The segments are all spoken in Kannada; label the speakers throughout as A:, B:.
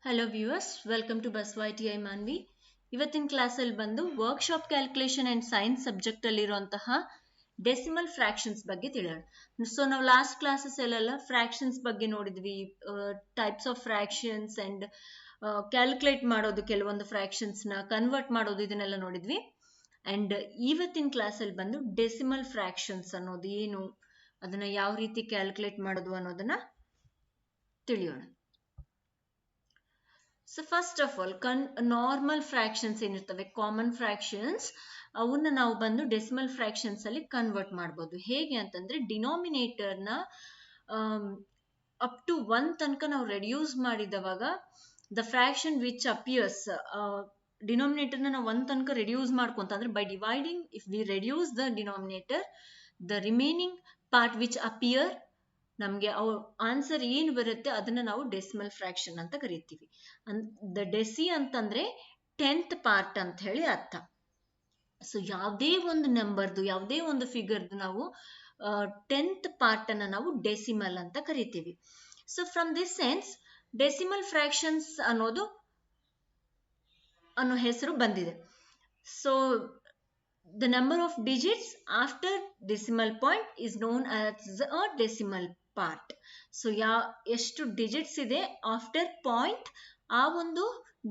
A: Hello viewers, welcome to Basava T I Manvi. ಇವತ್ತಿನ ಕ್ಲಾಸಲ್ಲಿ ಬಂದು ವರ್ಕ್ಶಾಪ್ ಕ್ಯಾಲ್ಕುಲೇಷನ್ ಆ್ಯಂಡ್ ಸೈನ್ಸ್ ಸಬ್ಜೆಕ್ಟಲ್ಲಿರುವಂತಹ ಡೆಸಿಮಲ್ ಫ್ರಾಕ್ಷನ್ಸ್ ಬಗ್ಗೆ ತಿಳಿಯೋಣ. ಸೊ ನಾವು ಲಾಸ್ಟ್ ಕ್ಲಾಸಸ್ ಅಲ್ಲೆಲ್ಲ ಫ್ರಾಕ್ಷನ್ಸ್ ಬಗ್ಗೆ ನೋಡಿದ್ವಿ, types of fractions and calculate ಮಾಡೋದು, ಕೆಲವೊಂದು ಫ್ರಾಕ್ಷನ್ಸ್ನ ಕನ್ವರ್ಟ್ ಮಾಡೋದು, ಇದನ್ನೆಲ್ಲ ನೋಡಿದ್ವಿ. ಆ್ಯಂಡ್ ಇವತ್ತಿನ ಕ್ಲಾಸಲ್ಲಿ ಬಂದು ಡೆಸಿಮಲ್ ಫ್ರಾಕ್ಷನ್ಸ್ ಅನ್ನೋದು ಏನು, ಅದನ್ನು ಯಾವ ರೀತಿ ಕ್ಯಾಲ್ಕುಲೇಟ್ ಮಾಡೋದು ಅನ್ನೋದನ್ನು ತಿಳಿಯೋಣ. So first of all normal fractions ಏನಿರ್ತವೆ, ಕಾಮನ್ ಫ್ರಾಕ್ಷನ್ಸ್, ಅವನ್ನ ನಾವು ಬಂದು ಡೆಸಿಮಲ್ ಫ್ರಾಕ್ಷನ್ಸ್ ಅಲ್ಲಿ ಕನ್ವರ್ಟ್ ಮಾಡ್ಬೋದು. ಹೇಗೆ ಅಂತಂದ್ರೆ ಡಿನಾಮಿನೇಟರ್ನ ಅಪ್ ಟು 1 ತನಕ ನಾವು ರೆಡ್ಯೂಸ್ ಮಾಡಿದವಾಗ ದ ಫ್ರಾಕ್ಷನ್ ವಿಚ್ ಅಪಿಯರ್ಸ್, ಡಿನಾಮಿನೇಟರ್ನ ನಾವು 1 ತನಕ ರೆಡ್ಯೂಸ್ ಮಾಡ್ಕೊಂತ ಅಂದ್ರೆ by dividing, if we reduce the denominator, the remaining part which appear, ನಮಗೆ ಆನ್ಸರ್ ಏನು ಬರುತ್ತೆ ಅದನ್ನ ನಾವು ಡೆಸಿಮಲ್ ಫ್ರಾಕ್ಷನ್ ಅಂತ ಕರಿತೀವಿ. ದ ಡೆಸಿ ಅಂತಂದ್ರೆ 10th ಪಾರ್ಟ್ ಅಂತ ಹೇಳಿ ಅರ್ಥ. ಸೊ ಯಾವುದೇ ಒಂದು ನಂಬರ್ದು, ಯಾವುದೇ ಒಂದು ಫಿಗರ್ದು ನಾವು 10th ಪಾರ್ಟ್ ಅನ್ನ ನಾವು ಡೆಸಿಮಲ್ ಅಂತ ಕರಿತೀವಿ. So from this sense decimal fractions ಅನ್ನೋ ಹೆಸರು ಬಂದಿದೆ. So the number of digits after decimal point is known as a decimal part. So ಎಷ್ಟು ಡಿಜಿಟ್ಸ್ ಇದೆ ಆಫ್ಟರ್ ಪಾಯಿಂಟ್, ಆ ಒಂದು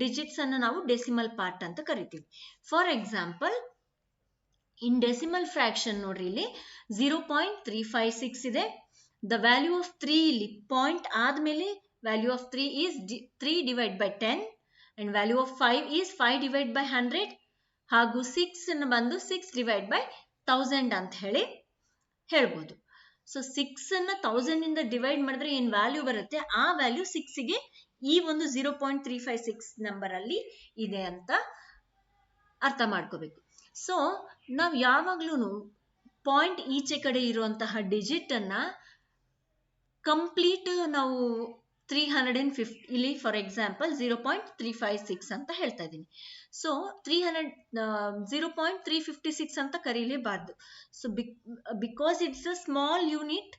A: ಡಿಜಿಟ್ಸ್ ಅನ್ನು ನಾವು ಡೆಸಿಮಲ್ ಪಾರ್ಟ್ ಅಂತ ಕರಿತೀವಿ. For example, in decimal fraction ನೋಡ್ರಿ, ಇಲ್ಲಿ 0.356 ಇದೆ. ದ ವ್ಯಾಲ್ಯೂ ಆಫ್ 3, ಇಲ್ಲಿ ಪಾಯಿಂಟ್ ಆದ್ಮೇಲೆ value of 3 is 3 divide by 10 and value of 5 is 5 divide by 100, ಹಾಗೂ 6 ಬಂದು 6 ಡಿವೈಡ್ ಬೈ 1000 ಅಂತ ಹೇಳಿ ಹೇಳ್ಬೋದು. ಸೊ 6 1000 ಇಂದ ಡಿವೈಡ್ ಮಾಡಿದ್ರೆ ಏನ್ ವ್ಯಾಲ್ಯೂ ಬರುತ್ತೆ, ಆ ವ್ಯಾಲ್ಯೂ 6ಗೆ ಈ ಒಂದು 0.356 ನಂಬರ್ ಅಲ್ಲಿ ಇದೆ ಅಂತ ಅರ್ಥ ಮಾಡ್ಕೋಬೇಕು. ಸೊ ನಾವು ಯಾವಾಗ್ಲೂ ಪಾಯಿಂಟ್ ಈಚೆ ಕಡೆ ಇರುವಂತಹ ಡಿಜಿಟ್ ಅನ್ನ ಕಂಪ್ಲೀಟ್ ನಾವು 350, ಇಲ್ಲಿ ಫಾರ್ ಎಕ್ಸಾಂಪಲ್ 0.356 ಅಂತ ಹೇಳ್ತಾ ಇದ್ದೀನಿ. ಸೊ 0.356 ಅಂತ ಕರೀಲೇಬಾರ್ದು. So because it's a small unit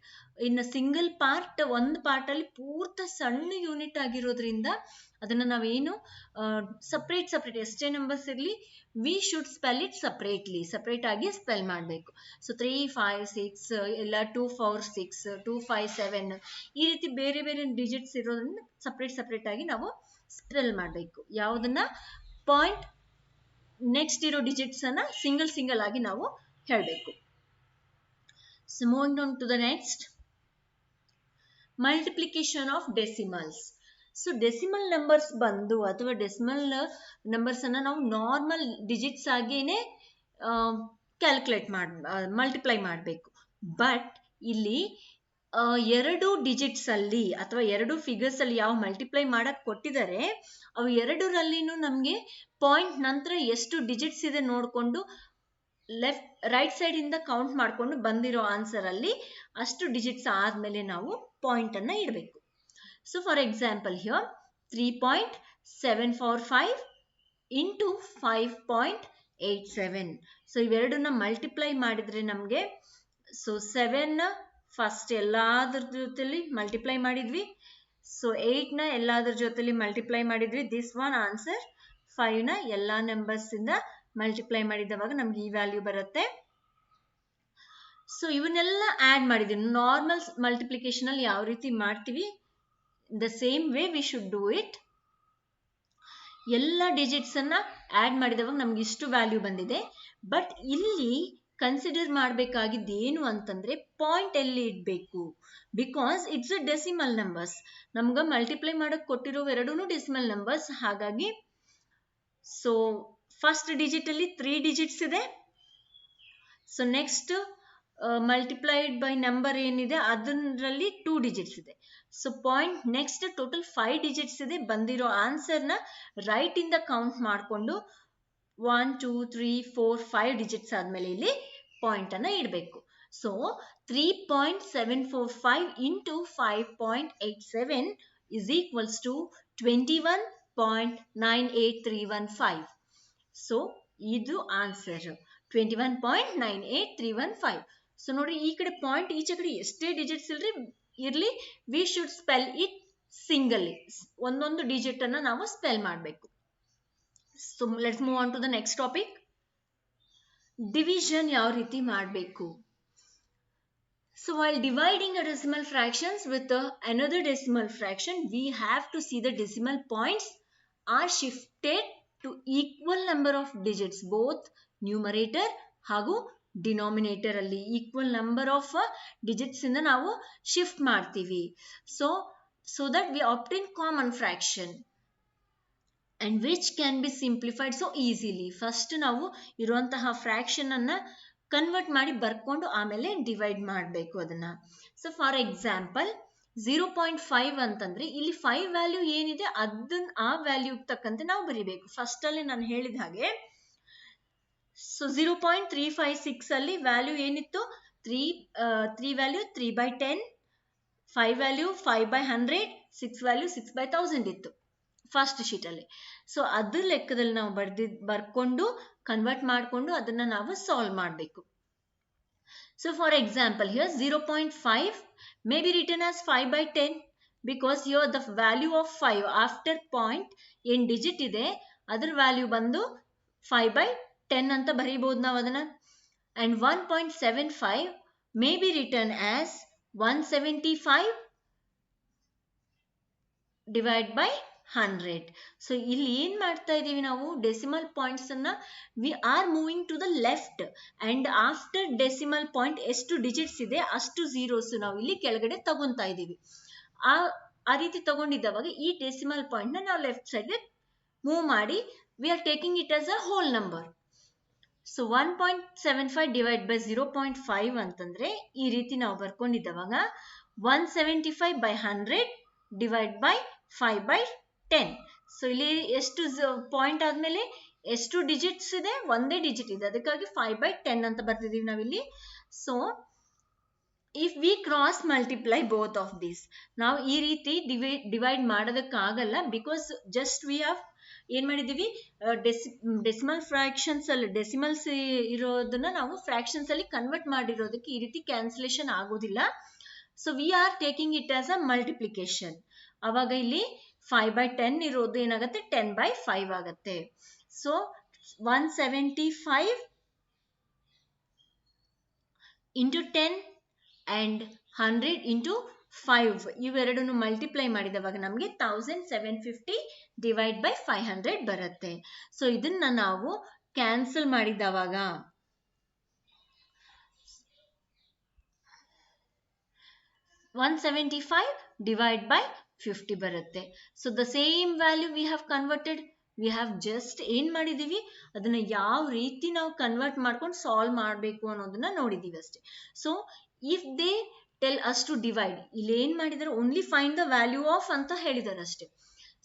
A: in a single part, ಒಂದು ಪಾರ್ಟ್ ಅಲ್ಲಿ ಪೂರ್ತಿ ಸಣ್ಣ ಯೂನಿಟ್ ಆಗಿರೋದ್ರಿಂದ ಅದನ್ನ ನಾವೇನು ಸಪ್ರೇಟ್ ಎಷ್ಟೇ ನಂಬರ್ಸ್ ಇರಲಿ, V should spell it separate ಆಗಿ ಸ್ಪೆಲ್ ಮಾಡಬೇಕು. ಸೊ 3, 5, 6 ಇಲ್ಲ 2, 4, 6, 2, 5, 7 ಈ ರೀತಿ ಬೇರೆ ಬೇರೆ ಡಿಜಿಟ್ಸ್ ಇರೋದ್ರಿಂದ ಸಪ್ರೇಟ್ ಆಗಿ ನಾವು ಸ್ಪೆಲ್ ಮಾಡಬೇಕು. ಯಾವುದನ್ನ, ಪಾಯಿಂಟ್ ನೆಕ್ಸ್ಟ್ ಇರೋ ಡಿಜಿಟ್ಸ್ ಅನ್ನ ಸಿಂಗಲ್ ಆಗಿ ನಾವು ಹೇಳಬೇಕು. So moving on to the next, multiplication of decimals. So decimal numbers ಬಂದು, ಅಥವಾ ಡೆಸಿಮಲ್ ನಂಬರ್ಸ್ ಅನ್ನ ನಾವು ನಾರ್ಮಲ್ ಡಿಜಿಟ್ಸ್ ಆಗೇನೆ ಕ್ಯಾಲ್ಕುಲೇಟ್ ಮಲ್ಟಿಪ್ಲೈ ಮಾಡಬೇಕು. ಬಟ್ ಇಲ್ಲಿ 2 ಡಿಜಿಟ್ಸ್ ಅಲ್ಲಿ ಅಥವಾ 2 ಫಿಗರ್ಸ್ ಅಲ್ಲಿ ಯಾವ ಮಲ್ಟಿಪ್ಲೈ ಮಾಡಕ್ ಕೊಟ್ಟಿದ್ದಾರೆ, ಅವು 2ರಲ್ಲಿನೂ ನಮ್ಗೆ ಪಾಯಿಂಟ್ ನಂತರ ಎಷ್ಟು ಡಿಜಿಟ್ಸ್ ಇದೆ ನೋಡ್ಕೊಂಡು ರೈಟ್ ಸೈಡ್ ಇಂದ ಕೌಂಟ್ ಮಾಡ್ಕೊಂಡು ಬಂದಿರೋ ಆನ್ಸರ್ ಅಲ್ಲಿ ಅಷ್ಟು ಡಿಜಿಟ್ಸ್ ಆದ್ಮೇಲೆ ನಾವು ಪಾಯಿಂಟ್ ಅನ್ನ ಇಡಬೇಕು. So for example here 3.745 into 5.87. So ಇವೆರಡನ್ನ multiply ಮಾಡಿದ್ರೆ ನಮಗೆ, ಸೊ 7 ಫಸ್ಟ್ ಎಲ್ಲಾದ್ರ ಜೊತೆಲಿ ಮಲ್ಟಿಪ್ಲೈ ಮಾಡಿದ್ವಿ, ಸೊ 8 ಎಲ್ಲಾದ್ರ ಜೊತೆಲಿ ಮಲ್ಟಿಪ್ಲೈ ಮಾಡಿದ್ವಿ, ದಿಸ್ ಒನ್ ಆನ್ಸರ್. 5 ಎಲ್ಲಾ ನಂಬರ್ಸ್ ಇಂದ ಮಲ್ಟಿಪ್ಲೈ ಮಾಡಿದವಾಗ ನಮ್ಗೆ ಈ ವ್ಯಾಲ್ಯೂ ಬರುತ್ತೆ. ಸೊ ಇವನ್ನೆಲ್ಲ ಆಡ್ ಮಾಡಿದ್ವಿ. ನಾರ್ಮಲ್ ಮಲ್ಟಿಪ್ಲಿಕೇಶನ್ ಅಲ್ಲಿ ಯಾವ ರೀತಿ ಮಾಡ್ತೀವಿ, the same way we should do it. ಎಲ್ಲ ಡಿಜಿಟ್ಸ್ ಅನ್ನ ಆಡ್ ಮಾಡಿದವಾಗ ನಮ್ಗೆ ಇಷ್ಟು ವ್ಯಾಲ್ಯೂ ಬಂದಿದೆ. ಬಟ್ ಇಲ್ಲಿ ಕನ್ಸಿಡರ್ ಮಾಡಬೇಕಾಗಿದ್ದು ಏನು ಅಂತಂದ್ರೆ, ಪಾಯಿಂಟ್ ಎಲ್ಲಿ ಇಡಬೇಕು, because it's a decimal numbers. ನಮ್ಗೆ ಮಲ್ಟಿಪ್ಲೈ ಮಾಡಕ್ ಕೊಟ್ಟಿರೋ 2 ಡೆಸಿಮಲ್ ನಂಬರ್ಸ್. ಹಾಗಾಗಿ ಸೊ ಫಸ್ಟ್ ಡಿಜಿಟ್ ಅಲ್ಲಿ 3 ಡಿಜಿಟ್ಸ್ ಇದೆ. So next multiplied by number ಏನಿದೆ ಅದರಲ್ಲಿ 2 ಡಿಜಿಟ್ಸ್ ಇದೆ. So point next total 5 digits ಇದೆ. ಬಂದಿರೋ ಆನ್ಸರ್ನ ರೈಟ್ ಇಂದ ಕೌಂಟ್ ಮಾಡಿಕೊಂಡು 1, 2, 3, 4, 5 ಡಿಜಿಟ್ಸ್ ಆದ್ಮೇಲೆ ಇಲ್ಲಿ ಪಾಯಿಂಟ್ ಅನ್ನ ಇಡಬೇಕು. So 3.745 into 5.87 is equals to 21.98315. So ಇದು ಆನ್ಸರ್ 21.98315. ಸೊ ನೋಡ್ರಿ, ಈ ಕಡೆ ಪಾಯಿಂಟ್ ಈಚೆ ಕಡೆ ಎಷ್ಟೇ ಡಿಜಿಟ್ಸ್ ಇರ್ಲಿ, we should spell it single ಒಂದೊಂದು ಡಿಜಿಟ್ ಅನ್ನ ನಾವು ಸ್ಪೆಲ್ ಮಾಡಬೇಕು. So let's move on to the next topic. Division ಯಾವ ರೀತಿ ಮಾಡಬೇಕು? So while dividing a decimal fractions with another decimal fraction, we have to see the decimal points are shifted to equal number of digits, both numerator ಹಾಗೂ ಡಿನಾಮಿನೇಟರ್ ಅಲ್ಲಿ ಈಕ್ವಲ್ ನಂಬರ್ ಆಫ್ ಡಿಜಿಟ್ಸ್ ಇಂದ ನಾವು ಶಿಫ್ಟ್ ಮಾಡ್ತೀವಿ. So that we obtain common fraction and which can be simplified so easily. First ನಾವು ಇರುವಂತಹ ಫ್ರಾಕ್ಷನ್ ಅನ್ನ ಕನ್ವರ್ಟ್ ಮಾಡಿ ಬರ್ಕೊಂಡು ಆಮೇಲೆ ಡಿವೈಡ್ ಮಾಡಬೇಕು ಅದನ್ನ. ಸೊ ಫಾರ್ ಎಕ್ಸಾಂಪಲ್ 0.5 ಅಂತಂದ್ರೆ ಇಲ್ಲಿ 5 ವ್ಯಾಲ್ಯೂ ಏನಿದೆ ಅದನ್ನ ಆ ವ್ಯಾಲ್ಯೂ ತಕ್ಕಂತೆ ನಾವು ಬರಿಬೇಕು. ಫಸ್ಟ್ ಅಲ್ಲಿ ನಾನು ಹೇಳಿದ ಹಾಗೆ ಸೊ 0.356 ಅಲ್ಲಿ ವ್ಯಾಲ್ಯೂ ಏನಿತ್ತು 3 ವ್ಯಾಲ್ಯೂ 3/10, 5 ವ್ಯಾಲ್ಯೂ 5/100, 6 ವ್ಯಾಲ್ಯೂ 6/1000 ಇತ್ತು ಫಸ್ಟ್ ಶೀಟ್ ಅಲ್ಲಿ. ಸೊ ಅದ್ರ ಲೆಕ್ಕದಲ್ಲಿ ನಾವು ಬರ್ಕೊಂಡು ಕನ್ವರ್ಟ್ ಮಾಡಿಕೊಂಡು ಅದನ್ನ ನಾವು ಸಾಲ್ವ್ ಮಾಡಬೇಕು. So for example here 0.5 may be written as 5/10 because here the value of 5 after point ಏನ್ ಡಿಜಿಟ್ ಇದೆ ಅದ್ರ ವ್ಯಾಲ್ಯೂ ಬಂದು 5/10 ಅಂತ ಬರೀಬಹುದು ನಾವು ಅದನ್ನ. and 1.75 may be written as 175 divided by 100. So ಇಲ್ಲಿ ಏನ್ ಮಾಡ್ತಾ ಇದೀವಿ ನಾವು ಡೆಸಿಮಲ್ ಪಾಯಿಂಟ್ಸ್ ಅನ್ನ we are moving to the left and after decimal point ಎಷ್ಟು ಡಿಜಿಟ್ಸ್ ಇದೆ ಅಷ್ಟು ಝೀರೋಸ್ ನಾವು ಇಲ್ಲಿ ಕೆಳಗಡೆ ತಗೊಂತಾ ಇದೀವಿ. ಆ ರೀತಿ ತಗೊಂಡಿದ್ದವಾಗ ಈ ಡೆಸಿಮಲ್ ಪಾಯಿಂಟ್ ನ ನಾವು ಲೆಫ್ಟ್ ಸೈಡ್ ಮೂವ್ ಮಾಡಿ we are taking it as a whole number. So 1.75 divide by 0.5 ಅಂತಂದ್ರೆ ಈ ರೀತಿ ನಾವು ಬರ್ಕೊಂಡಿದ್ದವಾಗ 175/100 ಡಿವೈಡ್ ಬೈ 5/10. ಸೊ ಇಲ್ಲಿ ಎಷ್ಟು ಪಾಯಿಂಟ್ ಆದ್ಮೇಲೆ ಎಷ್ಟು ಡಿಜಿಟ್ಸ್ ಇದೆ ಒಂದೇ ಡಿಜಿಟ್ ಇದೆ ಅದಕ್ಕಾಗಿ 5/10 ಅಂತ ಬರ್ತಿದೀವಿ ನಾವಿಲ್ಲಿ. So if we cross multiply both of these ನಾವು ಈ ರೀತಿ ಡಿವೈಡ್ ಮಾಡೋದಕ್ಕಾಗಲ್ಲ ಬಿಕಾಸ್ ಜಸ್ಟ್ ವಿ ಹ್ಯಾವ್ ಏನ್ ಮಾಡಿದೀವಿ ಡೆಸಿಮಲ್ ಫ್ರಾಕ್ಷನ್ಸ್ ಅಲ್ಲಿ ಡೆಸಿಮಲ್ಸ್ ಇರೋದನ್ನ ನಾವು ಫ್ರಾಕ್ಷನ್ಸ್ ಅಲ್ಲಿ ಕನ್ವರ್ಟ್ ಮಾಡಿರೋದಕ್ಕೆ ಈ ರೀತಿ ಕ್ಯಾನ್ಸಲೇಷನ್ ಆಗೋದಿಲ್ಲ. So we are taking it as a multiplication. ಅವಾಗ ಇಲ್ಲಿ 5/10 ಇರೋದು ಏನಾಗುತ್ತೆ 10/5 ಆಗುತ್ತೆ. ಸೊ 175 into 10 and 100 into 5 ಇವೆರಡನ್ನು ಮಲ್ಟಿಪ್ಲೈ ಮಾಡಿದವಾಗ ನಮಗೆ 1750 ಡಿವೈಡ್ ಬೈ 500 ಬರುತ್ತೆ. ಸೊ ಇದನ್ನ ನಾವು ಕ್ಯಾನ್ಸಲ್ ಮಾಡಿದವಾಗ 175 ಡಿವೈಡ್ ಬೈ 50 ಬರುತ್ತೆ. So the same value we have converted. We have just ಏನ್ ಮಾಡಿದೀವಿ ಅದನ್ನ ಯಾವ ರೀತಿ ನಾವು ಕನ್ವರ್ಟ್ ಮಾಡ್ಕೊಂಡು ಸಾಲ್ವ್ ಮಾಡಬೇಕು ಅನ್ನೋದನ್ನ ನೋಡಿದೀವಿ ಅಷ್ಟೇ. So if they tell us to divide ಇಲ್ಲಿ ಏನ್ ಮಾಡಿದಾರೆ only find the value of ಅಂತ ಹೇಳಿದಾರೆ ಅಷ್ಟೇ.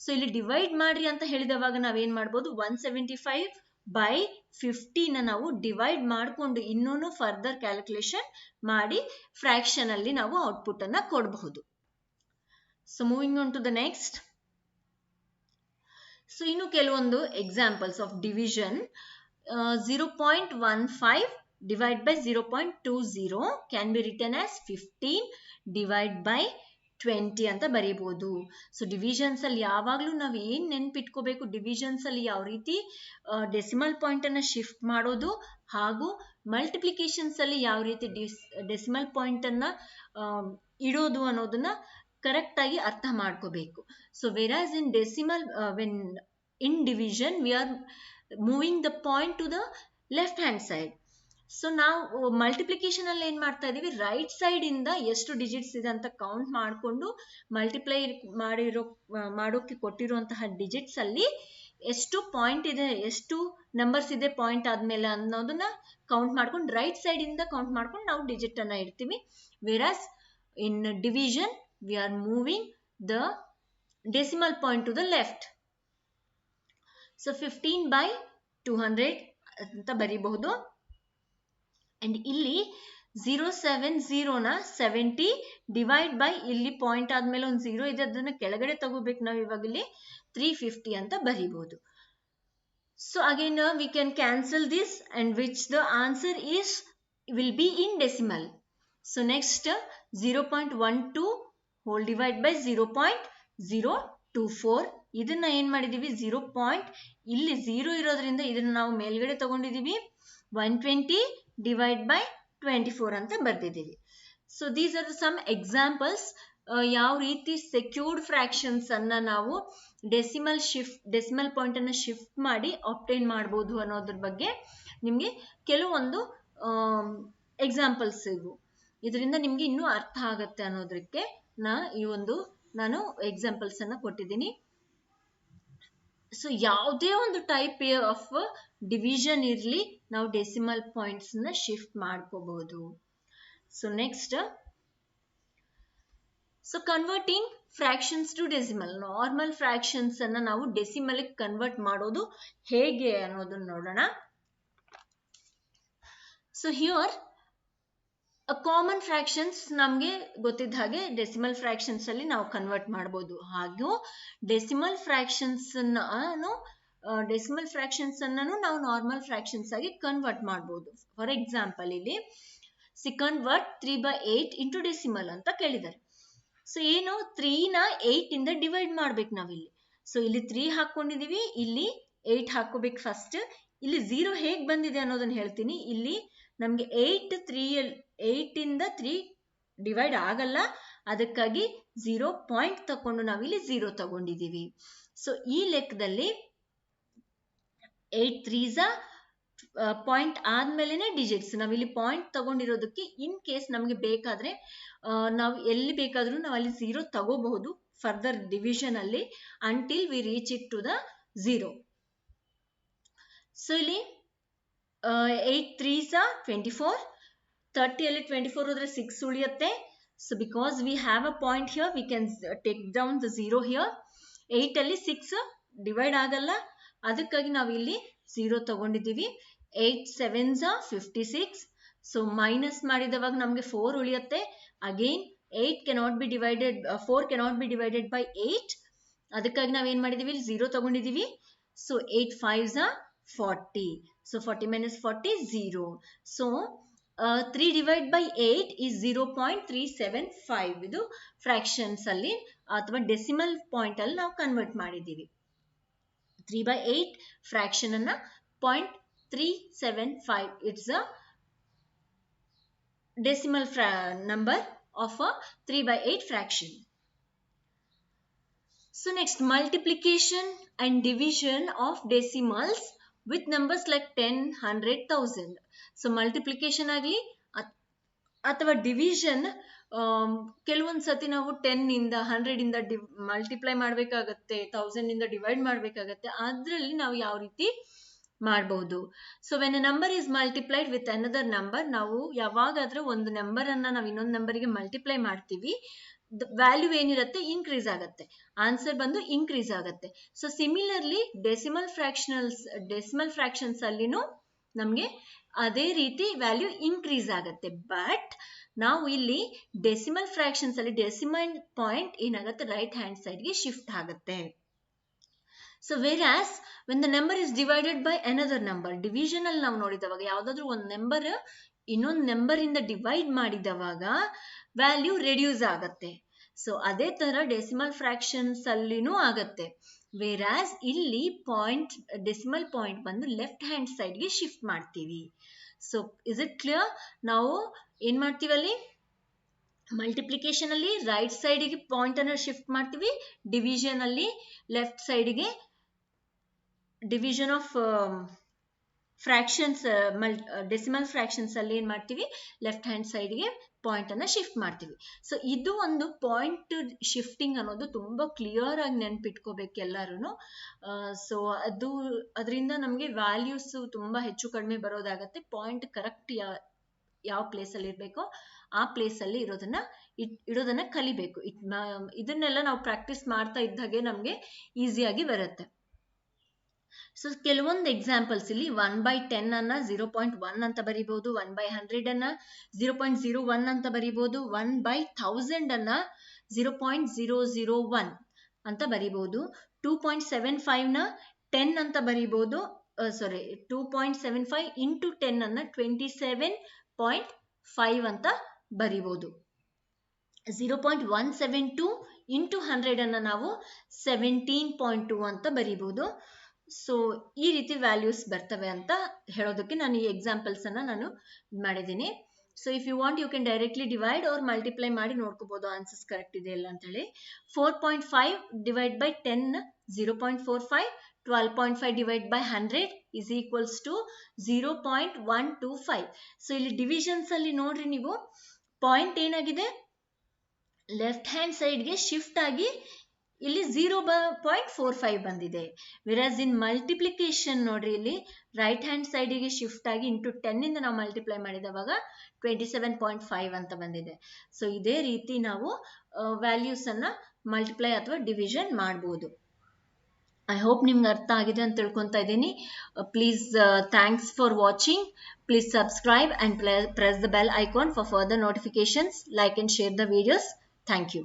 A: ಸೊ ಇಲ್ಲಿ ಡಿವೈಡ್ ಮಾಡ್ರಿ ಅಂತ ಹೇಳಿದವಾಗ ನಾವೇನ್ ಮಾಡ್ಬೋದು 175/50 ನಾವು ಡಿವೈಡ್ ಮಾಡ್ಕೊಂಡು ಇನ್ನೂ ಫರ್ದರ್ ಕ್ಯಾಲ್ಕುಲೇಷನ್ ಮಾಡಿ ಫ್ರಾಕ್ಷನ್ ಅಲ್ಲಿ ನಾವು ಔಟ್ಪುಟ್ ಅನ್ನ ಕೊಡಬಹುದು. So moving on to the next. So ಇನ್ನು ಕೆಲವೊಂದು examples of division. 0.15 divide by 0.20 can be written as 15 divide by 20 ಅಂತ ಬರೀಬಹುದು. ಸೊ ಡಿವಿಷನ್ಸ್ ಅಲ್ಲಿ ಯಾವಾಗ್ಲೂ ನಾವು ಏನ್ ನೆನ್ಪಿಟ್ಕೋಬೇಕು ಡಿವಿಷನ್ಸ್ ಅಲ್ಲಿ ಯಾವ ರೀತಿ ಡೆಸಿಮಲ್ ಪಾಯಿಂಟ್ ಅನ್ನ ಶಿಫ್ಟ್ ಮಾಡೋದು ಹಾಗೂ ಮಲ್ಟಿಪ್ಲಿಕೇಶನ್ಸ್ ಅಲ್ಲಿ ಯಾವ ರೀತಿ ಡೆಸಿಮಲ್ ಪಾಯಿಂಟ್ ಅನ್ನ ಇಡೋದು ಅನ್ನೋದನ್ನ ಕರೆಕ್ಟ್ ಆಗಿ ಅರ್ಥ ಮಾಡ್ಕೋಬೇಕು. So whereas in decimal when in division we are moving the point to the left hand side. So ನಾವು ಮಲ್ಟಿಪ್ಲಿಕೇಶನ್ ಅಲ್ಲಿ ಏನ್ ಮಾಡ್ತಾ ಇದೀವಿ ರೈಟ್ ಸೈಡ್ ಇಂದ ಎಷ್ಟು ಡಿಜಿಟ್ಸ್ ಇದೆ ಅಂತ ಕೌಂಟ್ ಮಾಡಿಕೊಂಡು ಮಲ್ಟಿಪ್ಲೈ ಮಾಡೋಕೆ ಕೊಟ್ಟಿರುವಂತಹ ಡಿಜಿಟ್ಸ್ ಅಲ್ಲಿ ಎಷ್ಟು ಪಾಯಿಂಟ್ ಇದೆ ಎಷ್ಟು ನಂಬರ್ಸ್ ಇದೆ ಪಾಯಿಂಟ್ ಆದ್ಮೇಲೆ ಅನ್ನೋದನ್ನ ಕೌಂಟ್ ಮಾಡ್ಕೊಂಡು ರೈಟ್ ಸೈಡ್ ಇಂದ ಕೌಂಟ್ ಮಾಡ್ಕೊಂಡು ನಾವು ಡಿಜಿಟ್ ಅನ್ನ ಇಡ್ತೀವಿ. ವೆರಾಸ್ ಇನ್ division we are moving the decimal point to the left. So 15/200 ಅಂತ ಬರೀಬಹುದು. and ಇಲ್ಲಿ 070 ನ 70 ಡಿವೈಡ್ ಬೈ ಇಲ್ಲಿ ಪಾಯಿಂಟ್ ಆದ್ಮೇಲೆ ಒಂದು 0 ಇದೆ ಅದನ್ನ ಕೆಳಗಡೆ ತಗೋಬೇಕು ನಾವು ಇವಾಗ ಇಲ್ಲಿ 350 ಅಂತ ಬರೀಬಹುದು. So again we can cancel this and which the answer is will be in decimal. So next 0.12 whole divided by 0.25 024. ಇದನ್ನ ಏನ್ ಮಾಡಿದೀವಿ 0. ಇಲ್ಲಿ 0 ಇರೋದ್ರಿಂದ ಇದನ್ನ ನಾವು ಮೇಲ್ಗಡೆ ತಗೊಂಡಿದೀವಿ 120 ಡಿವೈಡ್ ಬೈ 24 ಅಂತ ಬರ್ದಿದ್ದೀವಿ. So these are some examples ಯಾವ ರೀತಿ ಸೆಕ್ಯೂರ್ಡ್ ಫ್ರಾಕ್ಷನ್ಸ್ ಅನ್ನ ನಾವು ಡೆಸಿಮಲ್ ಪಾಯಿಂಟ್ ಅನ್ನ ಶಿಫ್ಟ್ ಮಾಡಿ ಆಬ್ಟೈನ್ ಮಾಡಬಹುದು ಅನ್ನೋದ್ರ ಬಗ್ಗೆ ನಿಮ್ಗೆ ಕೆಲವೊಂದು ಎಕ್ಸಾಂಪಲ್ಸ್ ಇವು. ಇದರಿಂದ ನಿಮ್ಗೆ ಇನ್ನೂ ಅರ್ಥ ಆಗತ್ತೆ ಅನ್ನೋದಕ್ಕೆ ನಾನು ಎಕ್ಸಾಂಪಲ್ಸ್ ಅನ್ನ ಕೊಟ್ಟಿದ್ದೀನಿ. ಸೊ ಯಾವುದೇ ಒಂದು ಟೈಪ್ ಆಫ್ ಡಿವಿಷನ್ ಇರ್ಲಿ ನಾವು ಡೆಸಿಮಲ್ ಪಾಯಿಂಟ್ಸ್ ನ ಶಿಫ್ಟ್ ಮಾಡ್ಕೋಬಹುದು. So next, so converting fractions to decimal, normal fractions ಅನ್ನ ನಾವು ಡೆಸಿಮಲ್ ಕನ್ವರ್ಟ್ ಮಾಡೋದು ಹೇಗೆ ಅನ್ನೋದನ್ನ ನೋಡೋಣ. ಸೊ ಹಿಯರ್ ಕಾಮನ್ ಫ್ರಾಕ್ಷನ್ಸ್ ನಮ್ಗೆ ಗೊತ್ತಿದ್ದ ಹಾಗೆ ಡೆಸಿಮಲ್ ಫ್ರಾಕ್ಷನ್ಸ್ ಅಲ್ಲಿ ನಾವು ಕನ್ವರ್ಟ್ ಮಾಡಬಹುದು. ಹಾಗೂ ಡೆಸಿಮಲ್ ಫ್ರಾಕ್ಷನ್ಸ್ ಅನ್ನು ನಾವು ನಾರ್ಮಲ್ ಫ್ರಾಕ್ಷನ್ಸ್ ಆಗಿ ಕನ್ವರ್ಟ್ ಮಾಡಬಹುದು. ಫಾರ್ ಎಕ್ಸಾಂಪಲ್ ಇಲ್ಲಿ ಕನ್ವರ್ಟ್ 3/8 ಇಂಟು ಡೆಸಿಮಲ್ ಅಂತ ಕೇಳಿದ್ದಾರೆ. ಸೊ ಏನು 3 ನ 8 ಇಂದ ಡಿವೈಡ್ ಮಾಡ್ಬೇಕು ನಾವಿಲ್ಲಿ. ಸೊ ಇಲ್ಲಿ 3 ಹಾಕೊಂಡಿದೀವಿ, ಇಲ್ಲಿ 8 ಹಾಕೋಬೇಕು ಫಸ್ಟ್. ಇಲ್ಲಿ 0 ಹೇಗ್ ಬಂದಿದೆ ಅನ್ನೋದನ್ನ ಹೇಳ್ತೀನಿ. ಇಲ್ಲಿ ನಮ್ಗೆ 8 ಇಂದ 3 ಡಿವೈಡ್ ಆಗಲ್ಲ, ಅದಕ್ಕಾಗಿ 0 ಪಾಯಿಂಟ್ ತಕೊಂಡು ನಾವಿಲ್ಲಿ 0 ತಗೊಂಡಿದೀವಿ. ಸೊ ಈ ಲೆಕ್ಕದಲ್ಲಿ 8 3s ಪಾಯಿಂಟ್ ಆದ್ಮೇಲೆನೆ ಡಿಜಿಟ್ಸ್. ನಾವಿಲ್ಲಿ ಪಾಯಿಂಟ್ ತಗೊಂಡಿರೋದಕ್ಕೆ ಇನ್ ಕೇಸ್ ನಮ್ಗೆ ಬೇಕಾದ್ರೆ ನಾವು ಎಲ್ಲಿ ಬೇಕಾದ್ರೂ ನಾವು ಅಲ್ಲಿ 0 ತಗೋಬಹುದು ಫರ್ದರ್ ಡಿವಿಷನ್ ಅಲ್ಲಿ until we reach it to the 0. ಸೊ ಇಲ್ಲಿ 8 3s 24, 30 ಅಲ್ಲಿ 24 ಹೋದ್ರೆ 6 ಉಳಿಯುತ್ತೆ. So because we have a point here, we can take down the 0 here. 8 ಅಲ್ಲಿ 6 ಡಿವೈಡ್ ಆಗಲ್ಲ, ಅದಕ್ಕಾಗಿ ನಾವು ಇಲ್ಲಿ 0 ತಗೊಂಡಿದ್ದೀವಿ. 8 7s 56. ಸೊ ಮೈನಸ್ ಮಾಡಿದವಾಗ ನಮಗೆ 4 ಉಳಿಯುತ್ತೆ. Again 4 cannot be divided by 8, ಅದಕ್ಕಾಗಿ ನಾವೇನ್ ಮಾಡಿದೀವಿ ಇಲ್ಲಿ 0 ತಗೊಂಡಿದೀವಿ. So 8 5s 40. So 40 minus 40 0. So 3 divide by 8 is 0.375. ಇದು ಫ್ರಾಕ್ಷನ್ಸ್ ಅಲ್ಲಿ ಅಥವಾ ಡೆಸಿಮಲ್ ಪಾಯಿಂಟ್ ಅಲ್ಲಿ ನಾವು ಕನ್ವರ್ಟ್ ಮಾಡಿದೀವಿ. 3/8 ಫ್ರಾಕ್ಷನ್ ಅನ್ನ 0.375. It's a decimal number of a 3/8 fraction. So next, multiplication and division of decimals with numbers like 10, 100, 1000. So multiplication ಆಗಲಿ ಅಥವಾ ಡಿವಿಷನ್ ಕೆಲವೊಂದು ಸತಿ ನಾವು 10 ಇಂದ 100 ಇಂದ ಮಲ್ಟಿಪ್ಲೈ ಮಾಡಬೇಕಾಗತ್ತೆ, 1000 ಇಂದ ಡಿವೈಡ್ ಮಾಡಬೇಕಾಗತ್ತೆ. ಅದರಲ್ಲಿ ನಾವು ಯಾವ ರೀತಿ ಮಾಡಬಹುದು. So when A number is multiplied with another number, ನಾವು ಯಾವಾಗಾದ್ರೂ ಒಂದು ನಂಬರ್ ಅನ್ನ ನಾವು ಇನ್ನೊಂದು ನಂಬರ್ಗೆ ಮಲ್ಟಿಪ್ಲೈ ಮಾಡ್ತೀವಿ, ವ್ಯಾಲ್ಯೂ ಏನಿರುತ್ತೆ ಇನ್ಕ್ರೀಸ್ ಆಗುತ್ತೆ, ಆನ್ಸರ್ ಬಂದು ಇನ್ಕ್ರೀಸ್ ಆಗುತ್ತೆ. ಸೊ ಸಿಮಿಲರ್ಲಿ ಡೆಸಿಮಲ್ ಫ್ರಾಕ್ಷನ್ಸ್ ಅಲ್ಲಿನೂ ನಮ್ಗೆ ಅದೇ ರೀತಿ ವ್ಯಾಲ್ಯೂ ಇನ್ಕ್ರೀಸ್ ಆಗುತ್ತೆ. ಬಟ್ ನಾವು ಇಲ್ಲಿ ಡೆಸಿಮಲ್ ಫ್ರಾಕ್ಷನ್ಸ್ ಅಲ್ಲಿ ಡೆಸಿಮಲ್ ಪಾಯಿಂಟ್ ಏನಾಗುತ್ತೆ ರೈಟ್ ಹ್ಯಾಂಡ್ ಸೈಡ್ಗೆ ಶಿಫ್ಟ್ ಆಗುತ್ತೆ. So whereas when the number is divided by another number, division ಅಲ್ಲಿ ನಾವು ನೋಡಿದವಾಗ ಯಾವ್ದಾದ್ರು ಒಂದು ನಂಬರ್ ಇನ್ನೊಂದು ನಂಬರ್ ಇಂದ ಡಿವೈಡ್ ಮಾಡಿದವಾಗ ವ್ಯಾಲ್ಯೂ ರೆಡ್ಯೂಸ್ ಆಗತ್ತೆ. ಸೊ ಅದೇ ತರ ಡೆಸಿಮಲ್ ಫ್ರಾಕ್ಷನ್ಸ್ ಅಲ್ಲಿನೂ ಆಗತ್ತೆ. whereas ಇಲ್ಲಿ ಪಾಯಿಂಟ್ ಡೆಸಿಮಲ್ ಪಾಯಿಂಟ್ ಬಂದು ಲೆಫ್ಟ್ ಹ್ಯಾಂಡ್ ಸೈಡ್ಗೆ ಶಿಫ್ಟ್ ಮಾಡ್ತೀವಿ. So is it clear? ನಾವು ಏನ್ ಮಾಡ್ತೀವಿ ಅಲ್ಲಿ ಮಲ್ಟಿಪ್ಲಿಕೇಶನ್ ಅಲ್ಲಿ ರೈಟ್ ಸೈಡ್ಗೆ ಪಾಯಿಂಟ್ ಅನ್ನ ಶಿಫ್ಟ್ ಮಾಡ್ತೀವಿ, ಡಿವಿಷನ್ ಅಲ್ಲಿ ಲೆಫ್ಟ್ ಸೈಡ್ಗೆ division of fractions decimal fractions ಅಲ್ಲಿ ಏನ್ ಮಾಡ್ತೀವಿ ಲೆಫ್ಟ್ ಹ್ಯಾಂಡ್ ಸೈಡ್ಗೆ ಪಾಯಿಂಟ್ ಅನ್ನ ಶಿಫ್ಟ್ ಮಾಡ್ತೀವಿ. ಸೊ ಇದು ಒಂದು ಪಾಯಿಂಟ್ ಶಿಫ್ಟಿಂಗ್ ಅನ್ನೋದು ತುಂಬಾ ಕ್ಲಿಯರ್ ಆಗಿ ನೆನ್ಪಿಟ್ಕೋಬೇಕು ಎಲ್ಲರೂ. ಸೊ ಅದರಿಂದ ನಮ್ಗೆ ವ್ಯಾಲ್ಯೂಸ್ ತುಂಬಾ ಹೆಚ್ಚು ಕಡಿಮೆ ಬರೋದಾಗತ್ತೆ. ಪಾಯಿಂಟ್ ಕರೆಕ್ಟ್ ಯಾವ ಪ್ಲೇಸ್ ಅಲ್ಲಿ ಇರ್ಬೇಕೋ ಆ ಪ್ಲೇಸ್ ಅಲ್ಲಿ ಇಡೋದನ್ನ ಕಲಿಬೇಕು. ಇದನ್ನೆಲ್ಲ ನಾವು ಪ್ರಾಕ್ಟೀಸ್ ಮಾಡ್ತಾ ಇದ್ದಾಗೆ ನಮ್ಗೆ ಈಸಿಯಾಗಿ ಬರುತ್ತೆ. ಸೊ ಕೆಲವೊಂದು ಎಕ್ಸಾಂಪಲ್ಸ್ ಇಲ್ಲಿ 1/10 ಅನ್ನ 0.1 ಅಂತ ಬರೀಬಹುದು, 1/100 ಅನ್ನ 0.01 ಅಂತ ಬರೀಬಹುದು, 1/1000 ಅನ್ನ 0.001 ಅಂತ ಬರೀಬಹುದು, 2.75 ನ 10 ಅಂತ ಬರೀಬಹುದು, 2.75 into 10 ಅನ್ನ 27.5 ಅಂತ ಬರೀಬಹುದು, 0.172 ಇಂಟು 100 ನಾವು 17.2 ಅಂತ ಬರೀಬಹುದು. ಸೊ ಈ ರೀತಿ ವ್ಯಾಲ್ಯೂಸ್ ಬರ್ತವೆ ಅಂತ ಹೇಳೋದಕ್ಕೆ ನಾನು ಈ ಎಕ್ಸಾಂಪಲ್ಸ್ ನಾನು ಮಾಡಿದ್ದೀನಿ. So if you want you can directly divide or multiply ಮಾಡಿ ನೋಡ್ಕೋಬಹುದು ಆನ್ಸರ್ಸ್ ಕರೆಕ್ಟ್ ಇದೆ ಇಲ್ಲ ಅಂತ ಹೇಳಿ. 4.5 divide by 10 0.45, 12.5 divide by 100 is equals to 0.125. So ಇಲ್ಲಿ ಡಿವಿಷನ್ಸ್ ಅಲ್ಲಿ ನೋಡ್ರಿ ನೀವು ಪಾಯಿಂಟ್ ಏನಾಗಿದೆ ಲೆಫ್ಟ್ ಹ್ಯಾಂಡ್ ಸೈಡ್ಗೆ ಶಿಫ್ಟ್ ಆಗಿ ಇಲ್ಲಿ 0.45 ಬಂದಿದೆ. ವಿರಾಸ್ ಇನ್ ಮಲ್ಟಿಪ್ಲಿಕೇಶನ್ ನೋಡ್ರಿ ಇಲ್ಲಿ ರೈಟ್ ಹ್ಯಾಂಡ್ ಸೈಡಿಗೆ ಶಿಫ್ಟ್ ಆಗಿ ಇಂಟು 10 ಇಂದ ನಾವು ಮಲ್ಟಿಪ್ಲೈ ಮಾಡಿದವಾಗ 27.5 ಅಂತ ಬಂದಿದೆ. ಸೊ ಇದೇ ರೀತಿ ನಾವು ವ್ಯಾಲ್ಯೂಸ್ ಅನ್ನ ಮಲ್ಟಿಪ್ಲೈ ಅಥವಾ ಡಿವಿಷನ್ ಮಾಡಬಹುದು. ಐ ಹೋಪ್ ನಿಮ್ಗೆ ಅರ್ಥ ಆಗಿದೆ ಅಂತ ತಿಳ್ಕೊತಾ ಇದ್ದೀನಿ. Please thanks for watching. Please subscribe and press the bell icon for further notifications. Like and share the videos. Thank you.